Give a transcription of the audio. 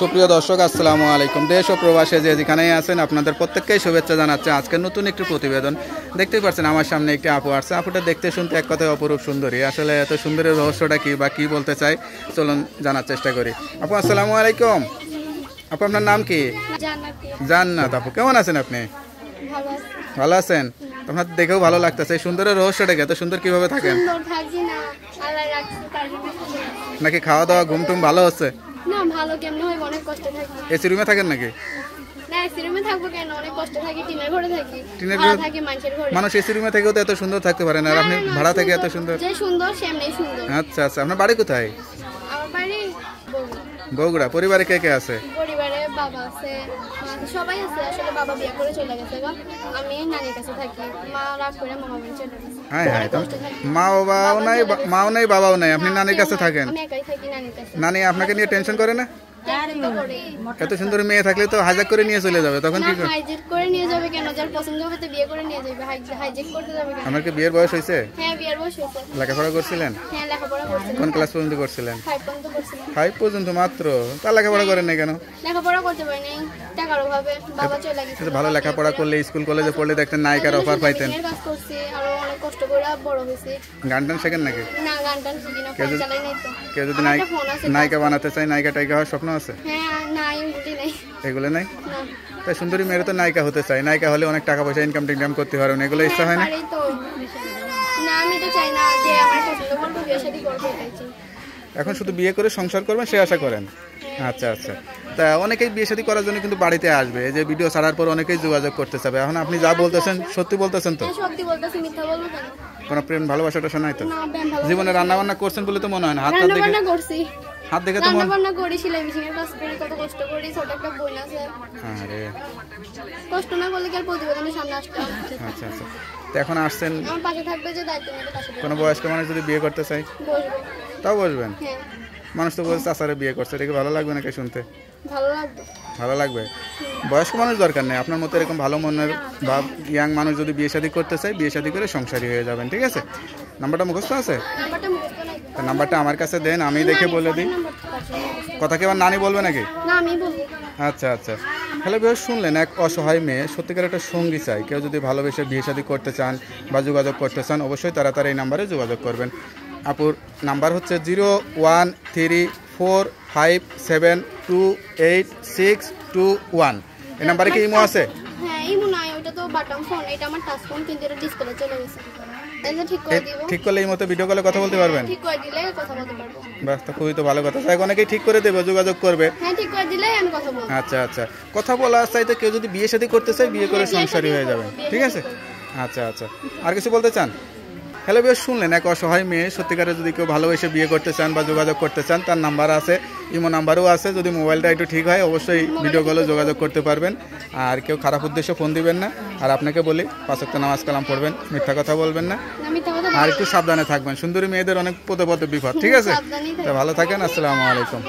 সুপ্রিয় দর্শক আসসালামু আলাইকুম। দেশ ও প্রবাসে যে যেখানেই আছেন আপনাদের প্রত্যেককেই শুভেচ্ছা জানাচ্ছে। আজকে নতুন একটি প্রতিবেদন দেখতেই পাচ্ছেন, আমার সামনে একটি আপু আসছে। আপুটা দেখতে শুনতে এক কথায় অপরূপ সুন্দরী। আসলে এত সুন্দরের রহস্যটা কি বা কি বলতে চাই চলুন জানার চেষ্টা করি। আপু আসসালামু আলাইকুম। আপু আপনার নাম কি? জান্নাত। আপু কেমন আছেন আপনি? ভালো আছেন? আপনার দেখেও ভালো লাগতেছে। এই সুন্দরের রহস্যটা কি? এত সুন্দর কিভাবে থাকেন? নাকি খাওয়া দাওয়া ঘুম টুম ভালো হচ্ছে? না ভালো কেমনে হয়, অনেক কষ্ট থাকে। এসি রুমে থাকেন নাকি? না এসি রুমে থাকবো কেন, অনেক কষ্ট থাকে। টিনের ঘরে থাকি। টিনের ভাড়া ঘরে থাকি মানুষের ঘরে। মানুষ এসি রুমে থেকেও তো এত সুন্দর থাকতে পারে না, আর আপনি ভাড়া থেকে এত সুন্দর। যে সুন্দর সেমনি সুন্দর। আচ্ছা আচ্ছা, আপনার বাড়ি কোথায়? আমার বাড়ি বগুড়া। পরিবারে কে কে আছে? পরিবারে বাবা আছে, মা আছে, সবাই আছে। আসলে বাবা বিয়ে করে চলে গেছে গো। আমি নানির কাছে থাকি। মা রাগ করে মামা বাড়ি চলে গেছে। হ্যাঁ হ্যাঁ, মাও নাই বাবাও নাই, আপনি নানির কাছে থাকেন? আমি একাই থাকি নানির কাছে। নানি আপনাকে নিয়ে টেনশন করে না? এত সুন্দর মেয়ে থাকলে তো হাইজ্যাক করে নিয়ে চলে যাবে, তখন কি করবে? হাইজ্যাক করে নিয়ে যাবে কেন? যার পছন্দ হবে তো বিয়ে করে নিয়ে যাবে। হাইজ্যাক করতে যাবে কেন? আমার কি বিয়ের বয়স হয়েছে? হ্যাঁ বিয়ের বয়স হয়েছে। লেখাপড়া করছিলেন? হ্যাঁ লেখাপড়া করছি। কোন ক্লাস পর্যন্ত করছিলেন? 5 পর্যন্ত করছিলাম। 5 পর্যন্ত মাত্র? তা লেখাপড়া করেন না কেন? লেখাপড়া করতে পারি নাই, টাকার অভাবে। বাবা চলে গেছে। ভালো লেখাপড়া করলে স্কুল কলেজে পড়লে দেখতেন নায়িকার অফার পাইতেন। কাজ করছি, আরো অনেক কষ্ট করে বড় হয়েছি। গান টান শেখেন নাকি? না গান টান শিখি না, ফোন চালাই নাই তো। কেউ যদি নায়িকা বানাতে চায়, নায়িকা টাইকা হওয়ার স্বপ্ন আছে? হ্যাঁ নাই, বুঝি নাই। এগুলো নাই? না তাই সুন্দরী মেয়েরা তো নায়িকা হতে চায়। নায়িকা হলে অনেক টাকা পয়সা ইনকাম টিনকাম করতে পারবেন, এগুলো ইচ্ছা হয় না? পারি তো। না আমি তো চাই না যে আমার পছন্দ করবো, বিয়ে শাদী করবো, এটাই চাই। এখন শুধু বিয়ে করে সংসার করবেন সে আশা করেন? আচ্ছা আচ্ছা। তা অনেকেই বিয়ে শাদী করার জন্য কিন্তু বাড়িতে আসবে, এই যে ভিডিও ছাড়ার পর অনেকেই যোগাযোগ করতে চাবে। এখন আপনি যা বলতেছেন সত্যি বলতেছেন তো? সত্যি বলতেছি, মিথ্যা বলবো কেন? কোনো প্রেম ভালোবাসাটা শোনায় তো? না ভালো। জীবনে রান্না বান্না করছেন বলে তো মনে হয় না। হাত দেখে করছি, হাত দেখে তো রান্না করি, সেলাই মেশিনের কাজ করি, কত কষ্ট করি। ছোট একটা বোন আছে। আরে কষ্ট না করলে কি আর প্রতিবেদনের সামনে আসতে হবে? আচ্ছা আচ্ছা। তো এখন আসছেন, আমার পাশে থাকবে, যে দায়িত্ব নিতে পাশে থাকবে। কোনো বয়স্ক মানুষ যদি বিয়ে করতে চাই বসবো। তাও বসবেন? হ্যাঁ মানুষ তো বলছে চাচারে বিয়ে করছে, এটা কি ভালো লাগবে নাকি শুনতে? ভালো লাগবে। ভালো লাগবে। বয়স্ক মানুষ দরকার নেই, আপনার মতো এরকম ভালো মনের বা ইয়াং মানুষ যদি বিয়ে শাদী করতে চায়, বিয়ে শাদী করে সংসারী হয়ে যাবেন। ঠিক আছে, নাম্বারটা মুখস্থ আছে? নাম্বারটা মুখস্থ নাই। তো নাম্বারটা আমার কাছে দেন, আমি দেখে বলে দিই। কথা কি আমার নানি বলবে নাকি? না আমি বলবো। আচ্ছা আচ্ছা। হ্যালো ভিউয়ার্স, শুনলেন এক অসহায় মেয়ে সত্যিকার একটা সঙ্গী চাই। কেউ যদি ভালোবেসে বিয়ে শাদী করতে চান বা যোগাযোগ করতে চান, অবশ্যই তাড়াতাড়ি এই নাম্বারে যোগাযোগ করবেন। আপুর নাম্বার হচ্ছে 0134572861। এই নাম্বারে কি ইমো আছে? হ্যাঁ ইমো নাই, ওটা তো বাটন ফোন, এটা আমার টাচ ফোন, কিন্তু এটা ডিসপ্লে চলে গেছে। এটা ঠিক করে দিব। ঠিক করলে ইমোতে ভিডিও কলে কথা বলতে পারবেন? ঠিক করে দিলে কথা বলতে পারবো। বাস, তো খুবই তো ভালো কথা। তাই অনেকেই ঠিক করে দেবে, যোগাযোগ করবে। হ্যাঁ ঠিক করে দিলে আমি কথা বলবো। আচ্ছা আচ্ছা। কথা বলার চাইতে কেউ যদি বিয়ে শাদী করতে চায়, বিয়ে করে সংসারী হয়ে যাবেন। ঠিক আছে, আচ্ছা আচ্ছা। আর কিছু বলতে চান? হ্যালো ভিউয়ার্স, শুনলেন এক অসহায় মেয়ে সত্যিকারে যদি কেউ ভালোবেসে বিয়ে করতে চান বা যোগাযোগ করতে চান, তার নাম্বার আছে, ইমো নাম্বারও আছে। যদি মোবাইলটা একটু ঠিক হয় অবশ্যই ভিডিও কলে যোগাযোগ করতে পারবেন। আর কেউ খারাপ উদ্দেশ্যে ফোন দিবেন না। আর আপনাকে বলি 5 ওয়াক্ত নামাজ কালাম পড়বেন, মিথ্যা কথা বলবেন না, আর একটু সাবধানে থাকবেন। সুন্দরী মেয়েদের অনেক পদে পদে বিপদ। ঠিক আছে, তো ভালো থাকেন। আসসালামু আলাইকুম।